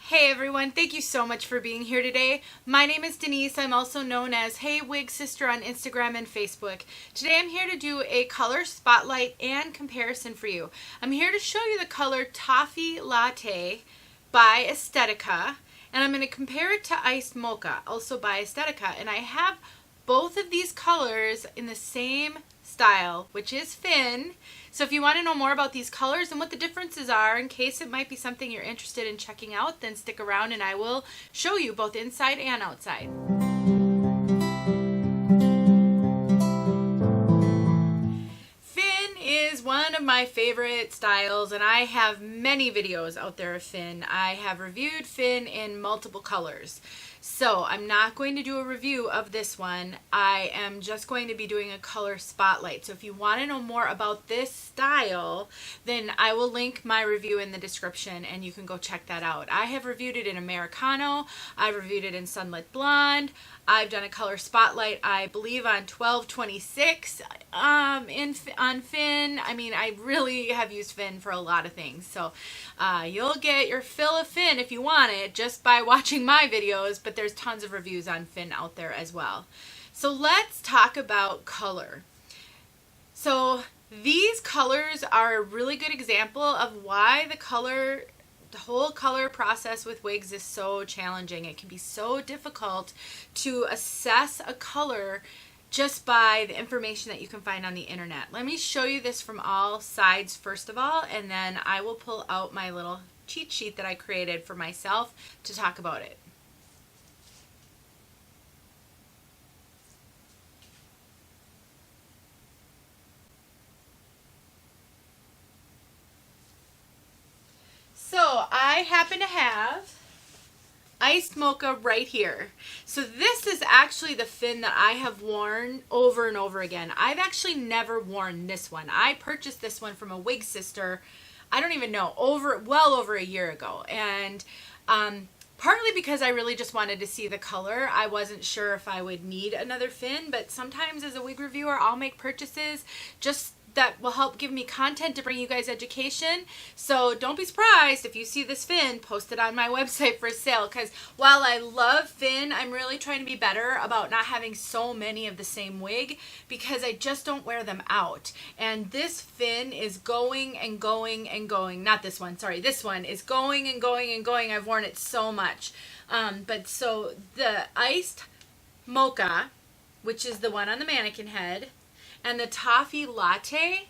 Hey everyone, thank you so much for being here today. My name is Denise. I'm also known as heywigsister on Instagram and Facebook. Today I'm here to do a color spotlight and comparison for you. I'm here to show you the color Toffee Latte by Estetica, and I'm going to compare it to Iced Mocha, also by Estetica. And I have both of these colors in the same style, which is Fin. So if you want to know more about these colors and what the differences are, in case it might be something you're interested in checking out, then stick around and I will show you both inside and outside. Fin is one of my favorite styles, and I have many videos out there of Fin. I have reviewed Fin in multiple colors. So I'm not going to do a review of this one. I am just going to be doing a color spotlight. So if you want to know more about this style, then I will link my review in the description and you can go check that out. I have reviewed it in Americano. I've reviewed it in Sunlit Blonde. I've done a color spotlight, I believe, on 1226 on Fin. I mean, I really have used Fin for a lot of things. So you'll get your fill of Fin if you want it just by watching my videos, but there's tons of reviews on Fin out there as well. So let's talk about color. So these colors are a really good example of why the whole color process with wigs is so challenging. It can be so difficult to assess a color just by the information that you can find on the internet. Let me show you this from all sides first of all, and then I will pull out my little cheat sheet that I created for myself to talk about it. So I happen to have Iced Mocha right here. So this is actually the Fin that I have worn over and over again. I've actually never worn this one. I purchased this one from a wig sister, I don't even know, well over a year ago. And partly because I really just wanted to see the color. I wasn't sure if I would need another Fin, but sometimes as a wig reviewer, I'll make purchases just that will help give me content to bring you guys education. So don't be surprised if you see this Fin posted on my website for sale, because while I love Fin, I'm really trying to be better about not having so many of the same wig because I just don't wear them out. And this Fin is going and going and going. Not this one, sorry. This one is going and going and going. I've worn it so much. But so the Iced Mocha, which is the one on the mannequin head, and the Toffee Latte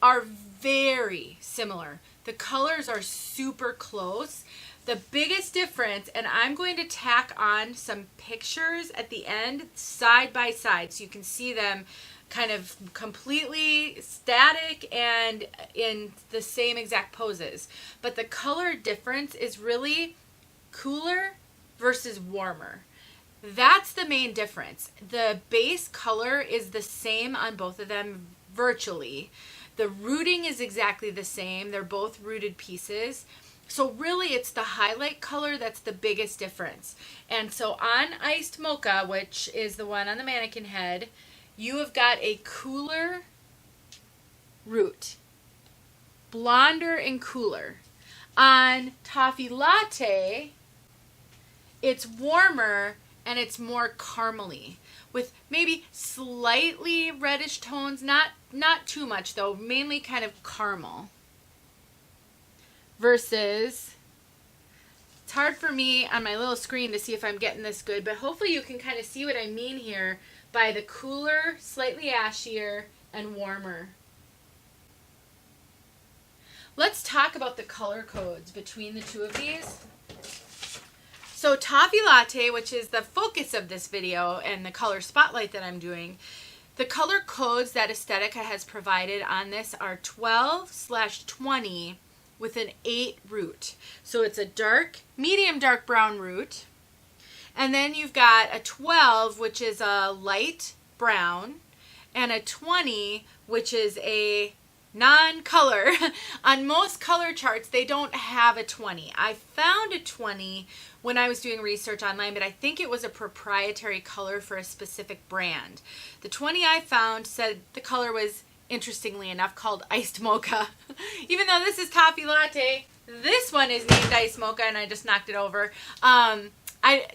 are very similar. The colors are super close. The biggest difference, and I'm going to tack on some pictures at the end side by side so you can see them kind of completely static and in the same exact poses. But the color difference is really cooler versus warmer. That's the main difference. The base color is the same on both of them virtually. The rooting is exactly the same. They're both rooted pieces. So really it's the highlight color that's the biggest difference. And so on Iced Mocha, which is the one on the mannequin head, you have got a cooler root. Blonder and cooler. On Toffee Latte, it's warmer and it's more caramely with maybe slightly reddish tones, not too much though, mainly kind of caramel. Versus, it's hard for me on my little screen to see if I'm getting this good, but hopefully you can kind of see what I mean here by the cooler, slightly ashier, and warmer. Let's talk about the color codes between the two of these. So Toffee Latte, which is the focus of this video and the color spotlight that I'm doing, the color codes that Estetica has provided on this are 12/20 with an 8 root. So it's a medium dark brown root. And then you've got a 12, which is a light brown, and a 20, which is a non-color. On most color charts, they don't have a 20. I found a 20 when I was doing research online, but I think it was a proprietary color for a specific brand. The 20 I found said the color was, interestingly enough, called Iced Mocha. Even though this is Toffee Latte, This one is named Ice Mocha, and I just knocked it over.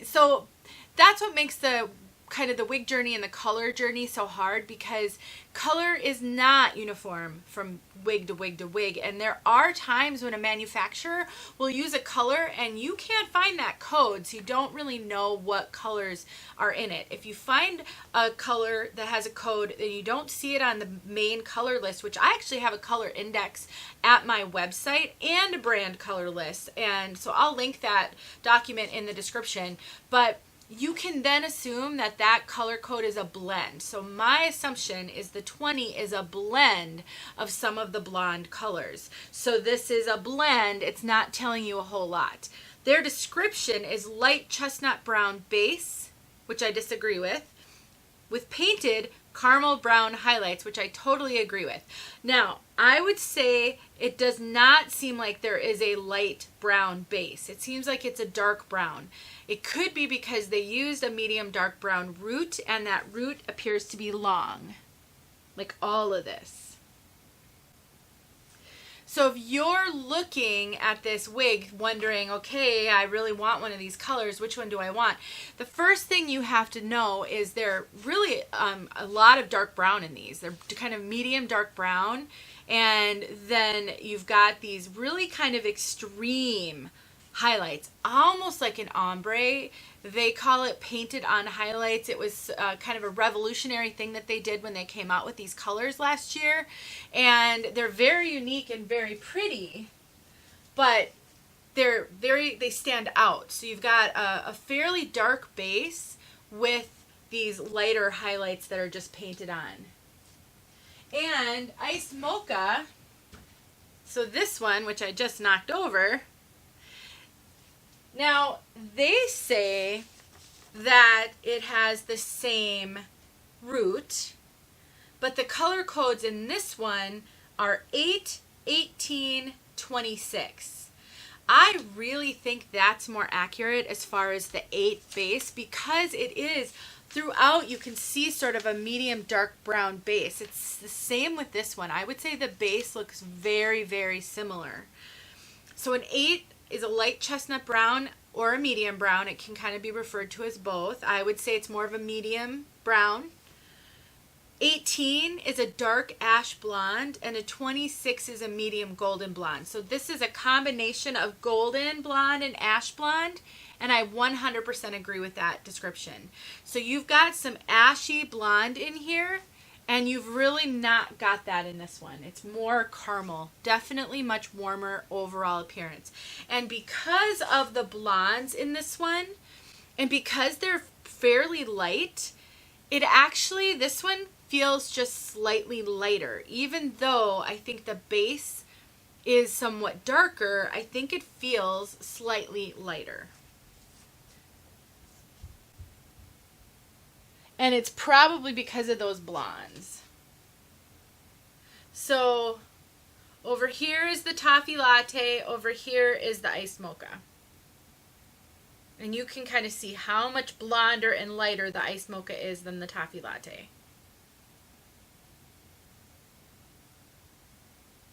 So that's what makes the kind of the wig journey and the color journey so hard, because color is not uniform from wig to wig to wig, and there are times when a manufacturer will use a color and you can't find that code, so you don't really know what colors are in it. If you find a color that has a code and you don't see it on the main color list, which I actually have a color index at my website and a brand color list, and so I'll link that document in the description, but you can then assume that that color code is a blend. So my assumption is the 20 is a blend of some of the blonde colors. So this is a blend. It's not telling you a whole lot. Their description is light chestnut brown base, which I disagree with painted caramel brown highlights, which I totally agree with. Now, I would say it does not seem like there is a light brown base. It seems like it's a dark brown. It could be because they used a medium dark brown root, and that root appears to be long, like all of this. So if you're looking at this wig wondering, okay, I really want one of these colors, which one do I want? The first thing you have to know is there really a lot of dark brown in these. They're kind of medium dark brown, and then you've got these really kind of extreme highlights, almost like an ombre. They call it painted on highlights. It was kind of a revolutionary thing that they did when they came out with these colors last year, and they're very unique and very pretty, but they stand out. So you've got a fairly dark base with these lighter highlights that are just painted on. And Ice Mocha, so this one, which I just knocked over, now they say that it has the same root, but the color codes in this one are 8, 18, 26. I really think that's more accurate as far as the 8 base, because it is throughout, you can see sort of a medium dark brown base. It's the same with this one. I would say the base looks very, very similar. So an 8 is a light chestnut brown or a medium brown. It can kind of be referred to as both. I would say it's more of a medium brown. 18 is a dark ash blonde, and a 26 is a medium golden blonde. So this is a combination of golden blonde and ash blonde, and I 100% agree with that description. So you've got some ashy blonde in here, and you've really not got that in this one. It's more caramel, definitely much warmer overall appearance. And because of the blondes in this one, and because they're fairly light, it actually, this one feels just slightly lighter. Even though I think the base is somewhat darker, I think it feels slightly lighter. And it's probably because of those blondes. So over here is the Toffee Latte. Over here is the Ice Mocha. And you can kind of see how much blonder and lighter the Ice Mocha is than the Toffee Latte.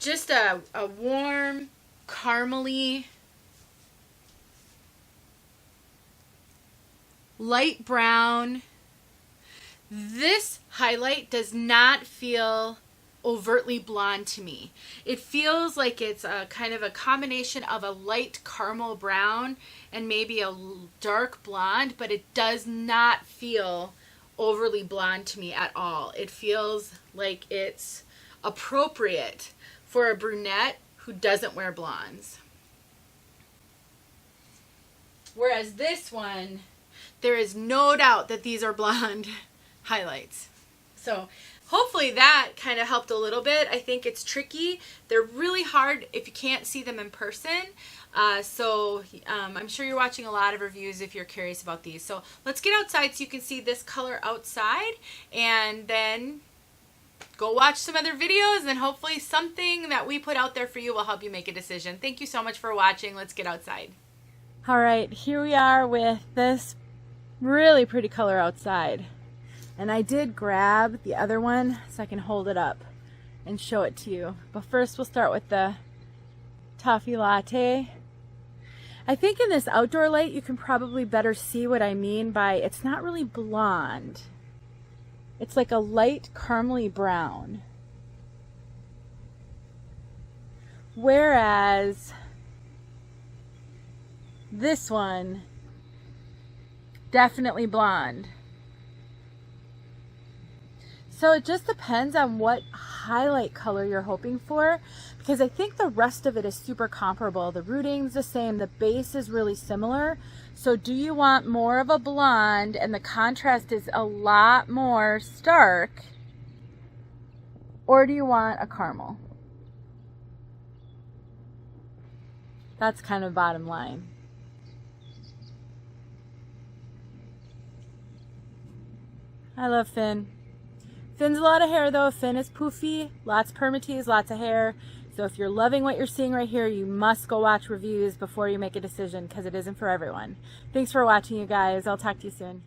Just a warm, caramely, light brown. This highlight does not feel overtly blonde to me. It feels like it's a kind of a combination of a light caramel brown and maybe a dark blonde, but it does not feel overly blonde to me at all. It feels like it's appropriate for a brunette who doesn't wear blondes. Whereas this one, there is no doubt that these are blonde highlights. So hopefully that kind of helped a little bit. I think it's tricky. They're really hard if you can't see them in person. I'm sure you're watching a lot of reviews if you're curious about these. So let's get outside so you can see this color outside, and then go watch some other videos, and hopefully something that we put out there for you will help you make a decision. Thank you so much for watching. Let's get outside. All right, here we are with this really pretty color outside. And I did grab the other one so I can hold it up and show it to you. But first we'll start with the Toffee Latte. I think in this outdoor light you can probably better see what I mean by it's not really blonde. It's like a light caramely brown. Whereas this one, definitely blonde. So it just depends on what highlight color you're hoping for, because I think the rest of it is super comparable. The rooting's the same, the base is really similar. So do you want more of a blonde and the contrast is a lot more stark, or do you want a caramel? That's kind of bottom line. I love Finn. Finn's a lot of hair though. Finn is poofy, lots of permatease, lots of hair. So if you're loving what you're seeing right here, you must go watch reviews before you make a decision because it isn't for everyone. Thanks for watching, you guys. I'll talk to you soon.